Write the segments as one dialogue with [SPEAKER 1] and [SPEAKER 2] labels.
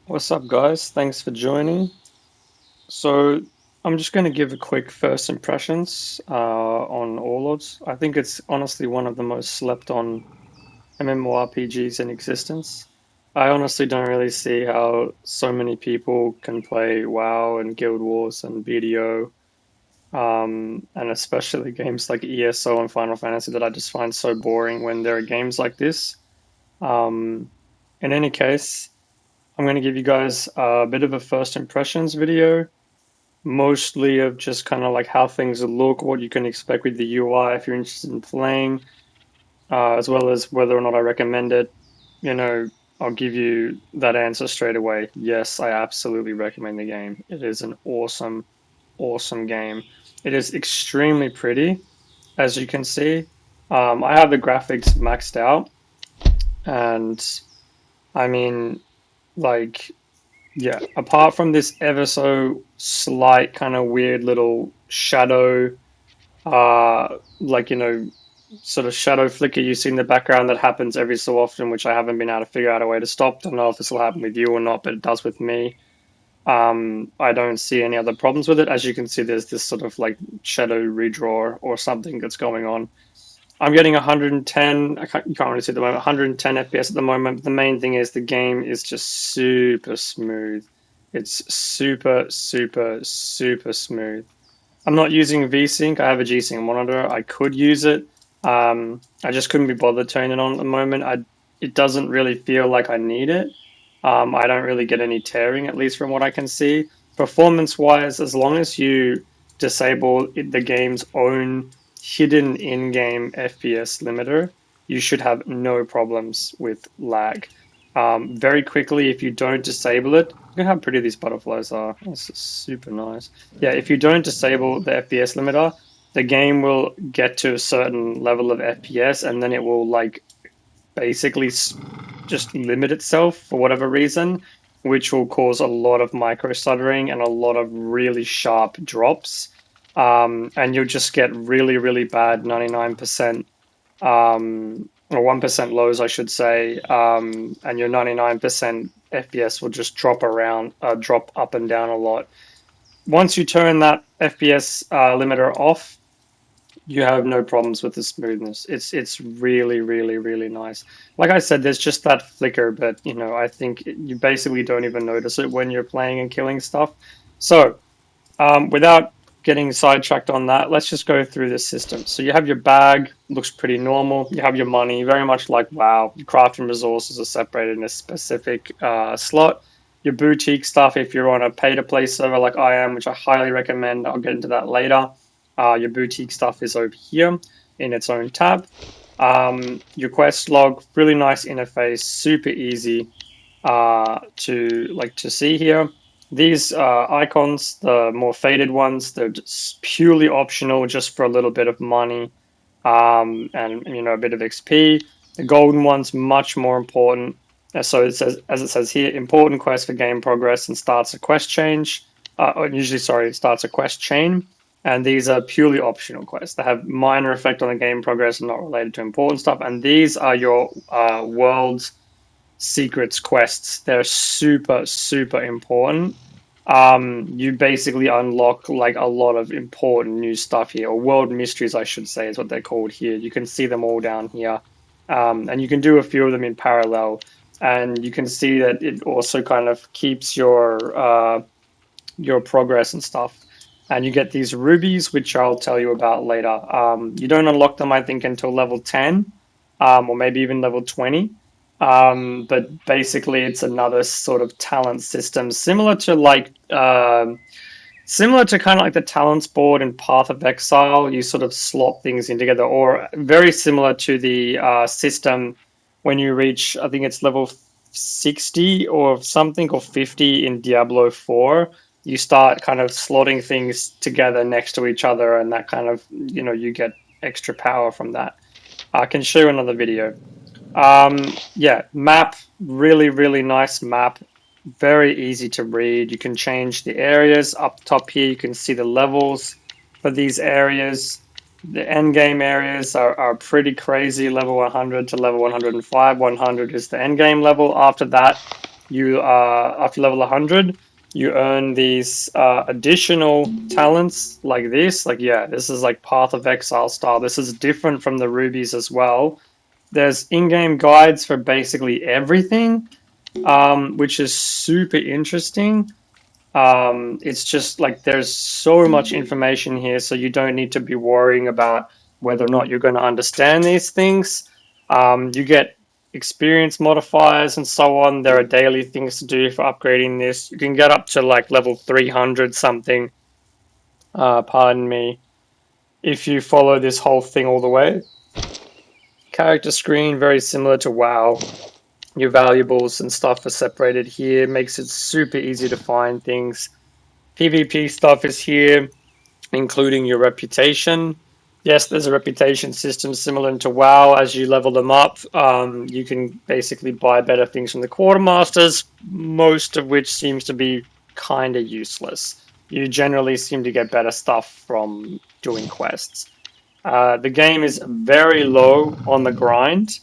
[SPEAKER 1] What's up, guys? Thanks for joining. So, I'm just going to give a quick first impressions on Allods. I think it's honestly one of the most slept on MMORPGs in existence. I honestly don't really see how so many people can play WoW and Guild Wars and BDO, and especially games like ESO and Final Fantasy that I just find so boring when there are games like this. Um, in any case, I'm going to give you guys a bit of a first impressions video, mostly of just kind of like how things look, what you can expect with the UI if you're interested in playing, as well as whether or not I recommend it. You know, I'll give you that answer straight away. Yes, I absolutely recommend the game. It is an awesome, awesome game. It is extremely pretty, as you can see. I have the graphics maxed out, and I mean, like, yeah, apart from this ever so slight kind of weird little shadow, like, sort of shadow flicker you see in the background that happens every so often, which I haven't been able to figure out a way to stop. Don't know if this will happen with you or not, but it does with me. I don't see any other problems with it. As you can see, there's this sort of like shadow redraw or something that's going on. I'm getting 110. You can't really see at the moment. 110 FPS at the moment. But the main thing is the game is just super smooth. It's super, super, super smooth. I'm not using VSync. I have a G-Sync monitor. I could use it. I just couldn't be bothered turning it on at the moment. It doesn't really feel like I need it. I don't really get any tearing, at least from what I can see. Performance-wise, as long as you disable the game's own hidden in-game FPS limiter, you should have no problems with lag. Very quickly, if you don't disable it, look at how pretty these butterflies are. This is super nice. Yeah, if you don't disable the FPS limiter, the game will get to a certain level of FPS and then it will like basically just limit itself for whatever reason, which will cause a lot of micro stuttering and a lot of really sharp drops. And you'll just get really, really bad 99% or 1% lows, I should say, and your 99% FPS will just drop up and down a lot. Once you turn that FPS limiter off, you have no problems with the smoothness. It's really, really, really nice. Like I said, there's just that flicker, but I think you basically don't even notice it when you're playing and killing stuff. So, without getting sidetracked on that, let's just go through this system. So you have your bag, looks pretty normal. You have your money, very much like WoW. Your crafting resources are separated in a specific slot. Your boutique stuff, if you're on a pay-to-play server like I am, which I highly recommend, I'll get into that later. Your boutique stuff is over here in its own tab. Your quest log, really nice interface, super easy to see here. These icons, the more faded ones, they're just purely optional, just for a little bit of money, and a bit of XP. The golden one's much more important. So it says, as it says here, important quest for game progress and starts a quest change. Or usually, sorry, it starts a quest chain. And these are purely optional quests. They have minor effect on the game progress and not related to important stuff. And these are your world's secrets quests. They're super, super important. You basically unlock like a lot of important new stuff here, or world mysteries, I should say, is what they're called here. You can see them all down here, and you can do a few of them in parallel. And you can see that it also kind of keeps your progress and stuff. And you get these rubies, which I'll tell you about later. You don't unlock them, I think, until level 10, or maybe even level 20. But basically, it's another sort of talent system, similar to kind of like the talents board in Path of Exile. You sort of slot things in together, or very similar to the system when you reach, I think it's level 60 or something, or 50 in Diablo 4. You start kind of slotting things together next to each other, and that kind of, you get extra power from that. I can show you another video. Yeah, map, really, really nice map. Very easy to read. You can change the areas. Up top here, you can see the levels for these areas. The end game areas are pretty crazy, level 100 to level 105. 100 is the end game level. After that, you after level 100, you earn these additional talents like this. Like, yeah, this is like Path of Exile style. This is different from the rubies as well. There's in-game guides for basically everything, which is super interesting. It's just like there's so much information here, so you don't need to be worrying about whether or not you're going to understand these things. You get experience modifiers and so on. There are daily things to do for upgrading this. You can get up to like level 300 something, pardon me, if you follow this whole thing all the way. Character screen, very similar to WoW. Your valuables and stuff are separated here, makes it super easy to find things. PvP stuff is here, including your reputation. Yes, there's a reputation system similar to WoW. As you level them up, you can basically buy better things from the quartermasters, most of which seems to be kind of useless. You generally seem to get better stuff from doing quests. The game is very low on the grind,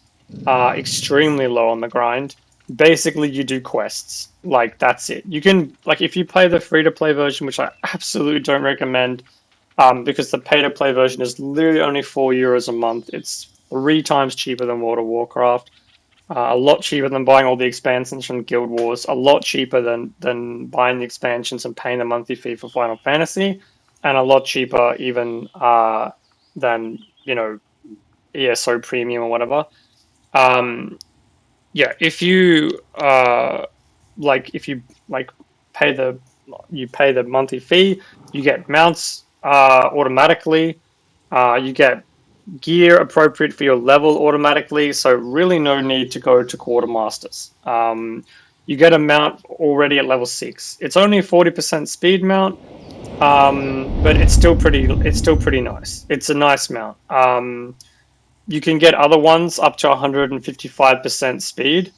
[SPEAKER 1] extremely low on the grind. Basically, you do quests. Like, that's it. You can, like, if you play the free to play version, which I absolutely don't recommend, because the pay to play version is literally only €4 a month. It's 3 times cheaper than World of Warcraft, a lot cheaper than buying all the expansions from Guild Wars, a lot cheaper than buying the expansions and paying the monthly fee for Final Fantasy, and a lot cheaper even than, ESO Premium or whatever. Um, yeah, if you if you like pay the monthly fee, you get mounts automatically. You get gear appropriate for your level automatically, so really no need to go to quartermasters. You get a mount already at level 6. It's only a 40% speed mount, but it's still pretty nice. It's a nice mount. You can get other ones up to 155% speed.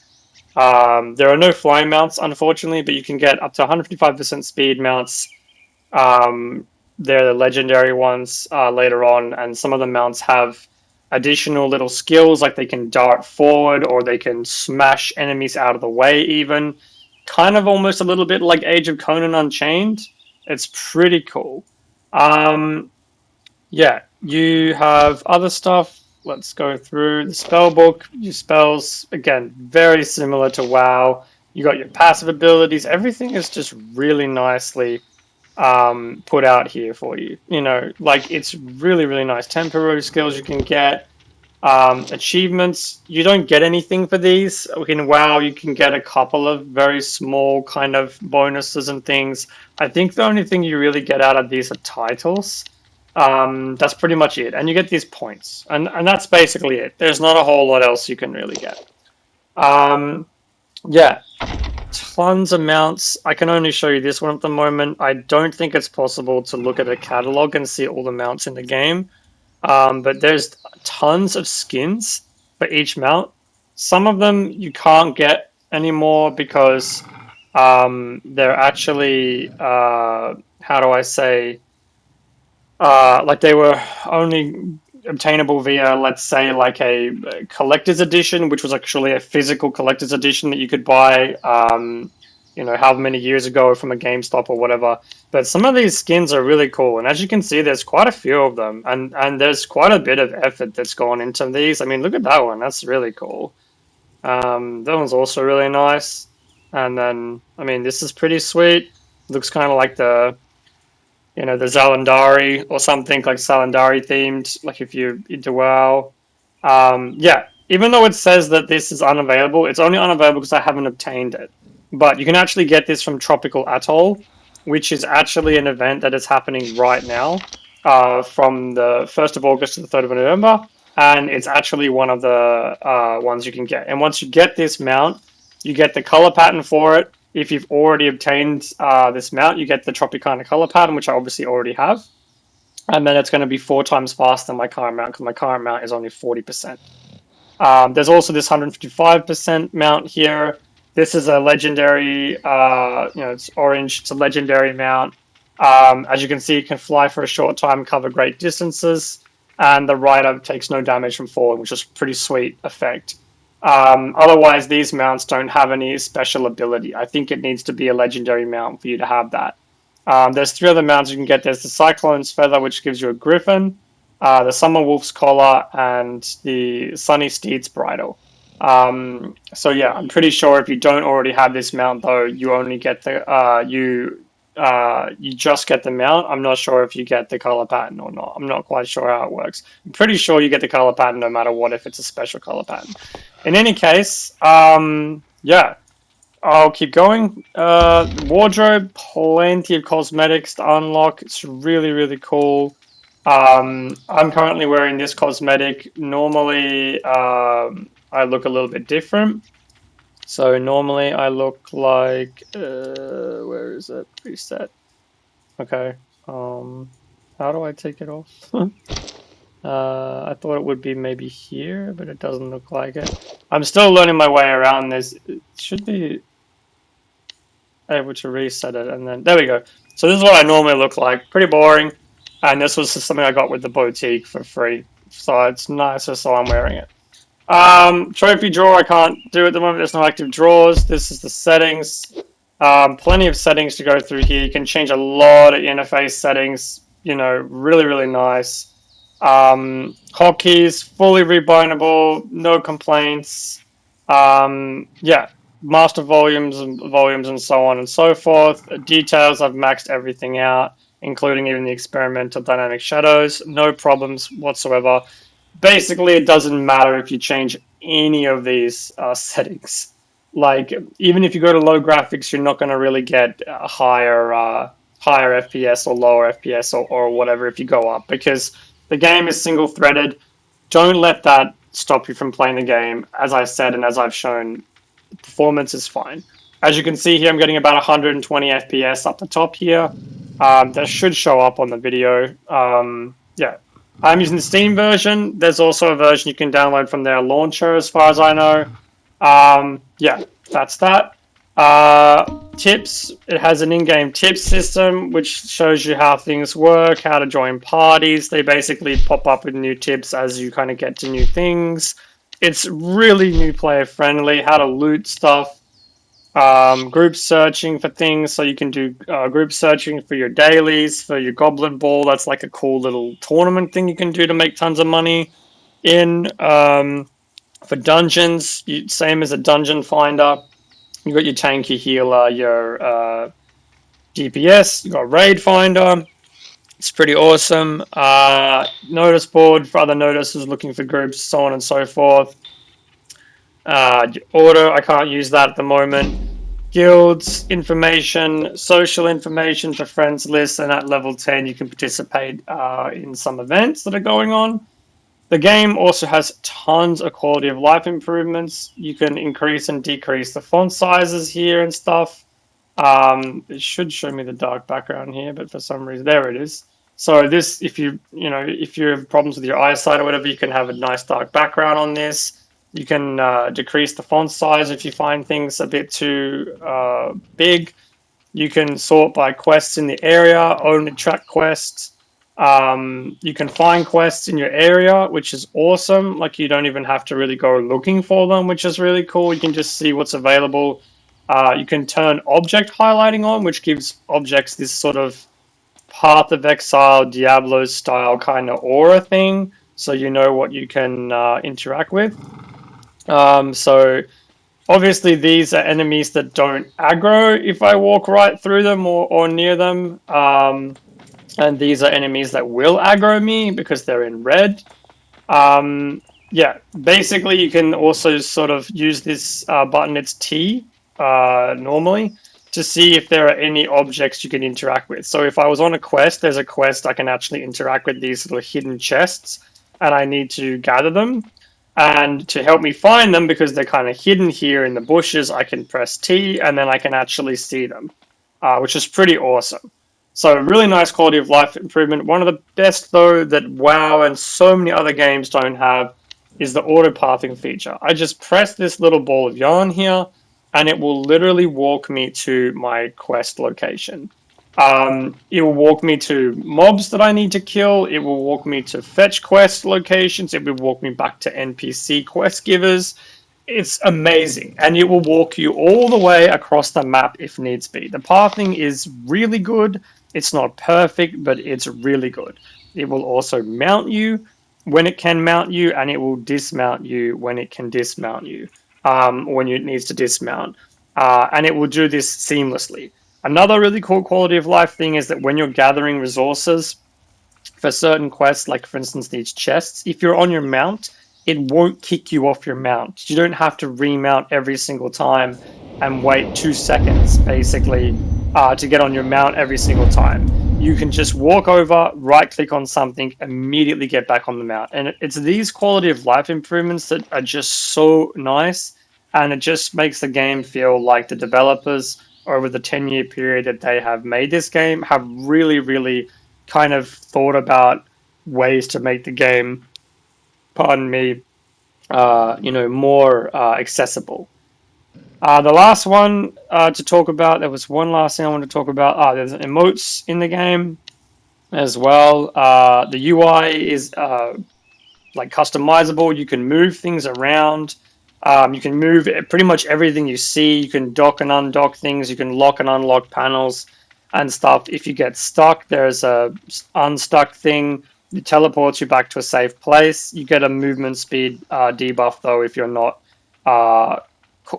[SPEAKER 1] There are no flying mounts, unfortunately, but you can get up to 155% speed mounts. They're the legendary ones later on, and some of the mounts have additional little skills, like they can dart forward or they can smash enemies out of the way, even. Kind of almost a little bit like Age of Conan Unchained. It's pretty cool. Um, yeah, you have other stuff. Let's go through the spell book. Your spells, again, very similar to WoW. You got your passive abilities. Everything is just really nicely put out here for you. Like it's really, really nice. Temporary skills you can get. Achievements, you don't get anything for these. In WoW, you can get a couple of very small kind of bonuses and things. I think the only thing you really get out of these are titles. That's pretty much it. And you get these points. And that's basically it. There's not a whole lot else you can really get. Yeah, tons of mounts. I can only show you this one at the moment. I don't think it's possible to look at a catalog and see all the mounts in the game. But there's tons of skins for each mount. Some of them you can't get anymore because they're actually, how do I say, like they were only obtainable via, let's say, like a collector's edition, which was actually a physical collector's edition that you could buy, however many years ago from a GameStop or whatever. But some of these skins are really cool, and as you can see, there's quite a few of them, and there's quite a bit of effort that's gone into these. I mean, look at that one; that's really cool. That one's also really nice. And then, I mean, this is pretty sweet. Looks kind of like the Zalandari or something like Zalandari themed, like if you're into WoW. Yeah, even though it says that this is unavailable, it's only unavailable because I haven't obtained it. But you can actually get this from Tropical Atoll, which is actually an event that is happening right now, from the 1st of August to the 3rd of November. And it's actually one of the ones you can get. And once you get this mount, you get the color pattern for it. If you've already obtained this mount, you get the Tropicana color pattern, which I obviously already have. And then it's going to be 4 times faster than my current mount because my current mount is only 40%. There's also this 155% mount here. This is a legendary, it's orange. It's a legendary mount. As you can see, it can fly for a short time, cover great distances, and the rider takes no damage from falling, which is a pretty sweet effect. Otherwise, these mounts don't have any special ability. I think it needs to be a legendary mount for you to have that. There's three other mounts you can get. There's the Cyclone's Feather, which gives you a Griffin, the Summer Wolf's Collar, and the Sunny Steed's Bridle. So yeah, I'm pretty sure if you don't already have this mount, though, you only get the you just get the mount. I'm not sure if you get the color pattern or not. I'm not quite sure how it works. I'm pretty sure you get the color pattern no matter what if it's a special color pattern. In any case, yeah, I'll keep going. Wardrobe, plenty of cosmetics to unlock. It's really, really cool. I'm currently wearing this cosmetic. Normally, I look a little bit different. So normally I look like, where is it? Preset. Okay. How do I take it off? I thought it would be maybe here, but it doesn't look like it. I'm still learning my way around this. It should be able to reset it, and then there we go. So this is what I normally look like. Pretty boring. And this was just something I got with the boutique for free. So it's nicer, so I'm wearing it. Trophy drawer I can't do at the moment. There's no active drawers. This is the settings. Plenty of settings to go through here. You can change a lot of interface settings. You know, really, really nice. Hotkeys, fully rebindable, no complaints. Yeah, master volumes and so on and so forth. Details, I've maxed everything out, including even the experimental dynamic shadows. No problems whatsoever. Basically, it doesn't matter if you change any of these settings. Like, even if you go to low graphics, you're not going to really get higher FPS or lower FPS or whatever if you go up, because the game is single threaded. Don't let that stop you from playing the game. As I said and as I've shown, the performance is fine. As you can see here, I'm getting about 120 FPS up the top here. That should show up on the video. Yeah, I'm using the Steam version. There's also a version you can download from their launcher, as far as I know. Yeah, that's that. Tips. It has an in-game tips system, which shows you how things work, how to join parties. They basically pop up with new tips as you kind of get to new things. It's really new player friendly, how to loot stuff. Group searching for things, so you can do group searching for your dailies, for your goblin ball. That's like a cool little tournament thing you can do to make tons of money in. For dungeons, same as a dungeon finder. You got your tank, your healer, your DPS. You got raid finder. It's pretty awesome. Notice board for other notices, looking for groups, so on and so forth. Order, I can't use that at the moment. Guilds, information, social information for friends list, and at level 10 you can participate in some events that are going on. The game also has tons of quality of life improvements. You can increase and decrease the font sizes here and stuff. It should show me the dark background here, but for some reason, there it is. So this, if you have problems with your eyesight or whatever, you can have a nice dark background on this. You can decrease the font size if you find things a bit too big. You can sort by quests in the area, only track quests. You can find quests in your area, which is awesome. Like, you don't even have to really go looking for them, which is really cool. You can just see what's available. You can turn object highlighting on, which gives objects this sort of Path of Exile, Diablo style kind of aura thing, so you know what you can interact with. So obviously these are enemies that don't aggro if I walk right through them or near them. And these are enemies that will aggro me because they're in red. Yeah, basically you can also sort of use this button, it's T, normally, to see if there are any objects you can interact with. So if I was on a quest, there's a quest I can actually interact with these little hidden chests, and I need to gather them. And to help me find them, because they're kind of hidden here in the bushes, I can press T, and then I can actually see them, which is pretty awesome. So really nice quality of life improvement. One of the best, though, that WoW and so many other games don't have is the auto pathing feature. I just press this little ball of yarn here, and it will literally walk me to my quest location. It will walk me to mobs that I need to kill. It will walk me to fetch quest locations. It will walk me back to NPC quest givers. It's amazing, and it will walk you all the way across the map if needs be. The pathing is really good. It's not perfect, but it's really good. It will also mount you when it can mount you, and it will dismount you when it can dismount you, when it needs to dismount. And it will do this seamlessly. Another really cool quality of life thing is that when you're gathering resources, for certain quests, like for instance these chests, if you're on your mount, it won't kick you off your mount. You don't have to remount every single time and wait 2 seconds basically to get on your mount every single time. You can just walk over, right click on something, immediately get back on the mount. And it's these quality of life improvements that are just so nice. And it just makes the game feel like the developers over the 10-year period that they have made this game have really, really kind of thought about ways to make the game, pardon me, more accessible. The last one to talk about, there was one last thing I want to talk about. There's emotes in the game as well. The UI is like customizable. You can move things around. You can move pretty much everything you see. You can dock and undock things. You can lock and unlock panels and stuff. If you get stuck, there's a unstuck thing. It teleports you back to a safe place. You get a movement speed debuff though if you're not uh,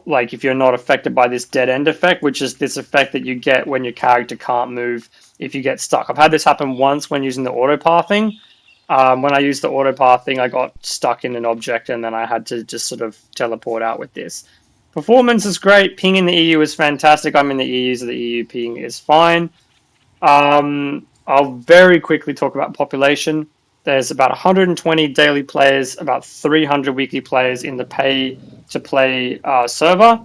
[SPEAKER 1] if you're not affected by this dead end effect, which is this effect that you get when your character can't move if you get stuck. I've had this happen once when using the auto pathing. When I used the auto path thing, I got stuck in an object and then I had to just sort of teleport out with this. Performance is great. Ping in the EU is fantastic. I'm in the EU, so the EU ping is fine. I'll very quickly talk about population. There's about 120 daily players, about 300 weekly players in the pay to play server.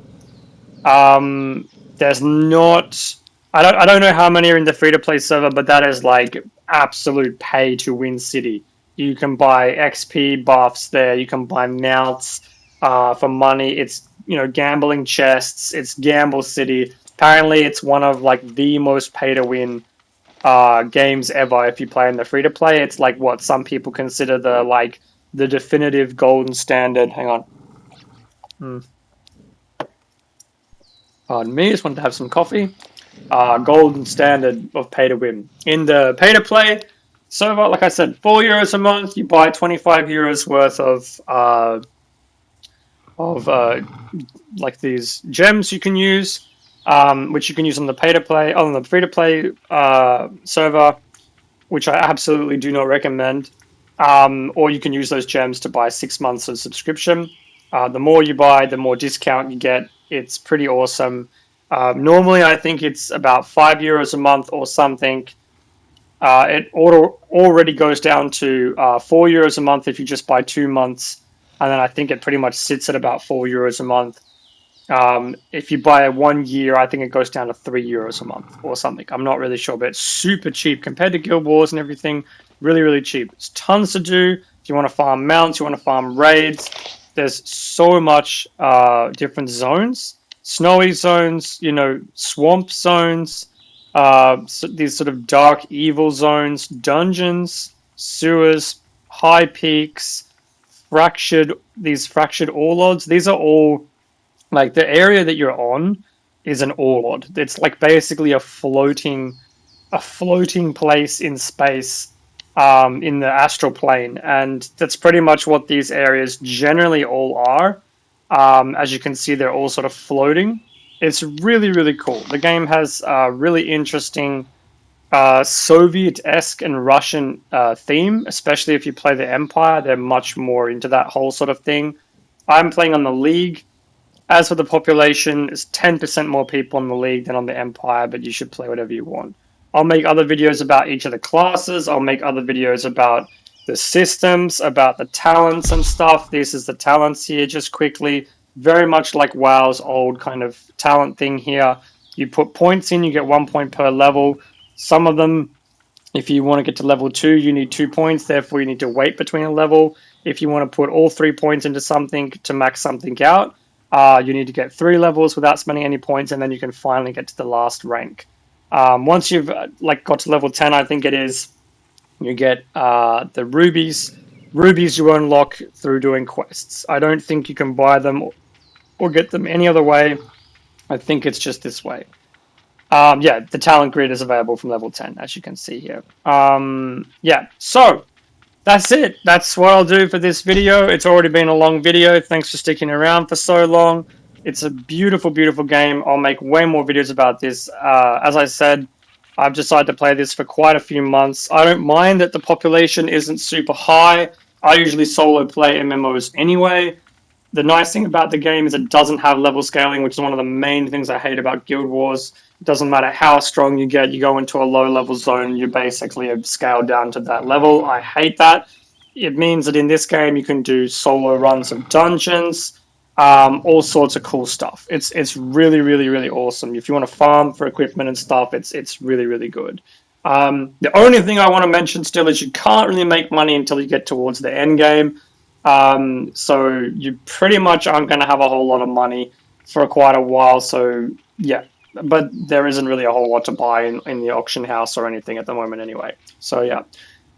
[SPEAKER 1] There's not. I don't know how many are in the free to play server, but that is like absolute pay to win city. You can buy XP buffs there. You can buy mounts for money. It's gambling chests. It's gamble city. Apparently, it's one of like the most pay to win games ever. If you play in the free to play, it's like what some people consider the definitive golden standard. Hang on. Pardon me, just wanted to have some coffee. Golden standard of pay to win. In the pay to play server, like I said, €4 a month, you buy €25 worth of like these gems you can use, which you can use on the pay to play, on the free to play server, which I absolutely do not recommend. Or you can use those gems to buy 6 months of subscription. The more you buy, the more discount you get. It's pretty awesome. Normally, I think it's about €5 a month or something. It already goes down to €4 a month if you just buy 2 months, and then I think it pretty much sits at about €4 a month. If you buy a 1 year, I think it goes down to €3 a month or something. I'm not really sure, but it's super cheap compared to Guild Wars and everything. Really, really cheap. It's tons to do. If you want to farm mounts, you want to farm raids. There's so much different zones, snowy zones, swamp zones, these sort of dark evil zones, dungeons, sewers, high peaks, these fractured Allods. These are all like the area that you're on is an Allod. It's like basically a floating place in space, in the astral plane, and that's pretty much what these areas generally all are. As you can see, they're all sort of floating. It's really, really cool. The game has a really interesting Soviet-esque and Russian theme, especially if you play the Empire. They're much more into that whole sort of thing. I'm playing on the League. As for the population, it's 10% more people in the League than on the Empire, but you should play whatever you want. I'll make other videos about each of the classes. I'll make other videos about the systems, about the talents and stuff. This is the talents here, just quickly. Very much like WoW's old kind of talent thing here. You put points in, you get 1 point per level. Some of them, if you want to get to level 2, you need 2 points. Therefore, you need to wait between a level. If you want to put all 3 points into something to max something out, you need to get 3 levels without spending any points, and then you can finally get to the last rank. Once you've got to level 10, I think it is, you get the rubies. Rubies you unlock through doing quests. I don't think you can buy them or get them any other way. I think it's just this way. Yeah, the talent grid is available from level 10, as you can see here. Yeah, so that's it. That's what I'll do for this video. It's already been a long video. Thanks for sticking around for so long. It's a beautiful, beautiful game. I'll make way more videos about this. As I said, I've decided to play this for quite a few months. I don't mind that the population isn't super high. I usually solo play MMOs anyway. The nice thing about the game is it doesn't have level scaling, which is one of the main things I hate about Guild Wars. It doesn't matter how strong you get, you go into a low level zone, you basically are scaled down to that level. I hate that. It means that in this game you can do solo runs of dungeons, all sorts of cool stuff. It's really, really, really awesome. If you want to farm for equipment and stuff, it's really, really good. The only thing I want to mention still is you can't really make money until you get towards the end game. So you pretty much aren't going to have a whole lot of money for quite a while. So yeah, but there isn't really a whole lot to buy in the auction house or anything at the moment anyway. So yeah,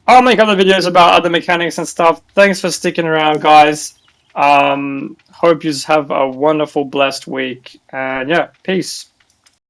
[SPEAKER 1] I'll make other videos about other mechanics and stuff. Thanks for sticking around, guys. Hope you have a wonderful, blessed week. And yeah, peace.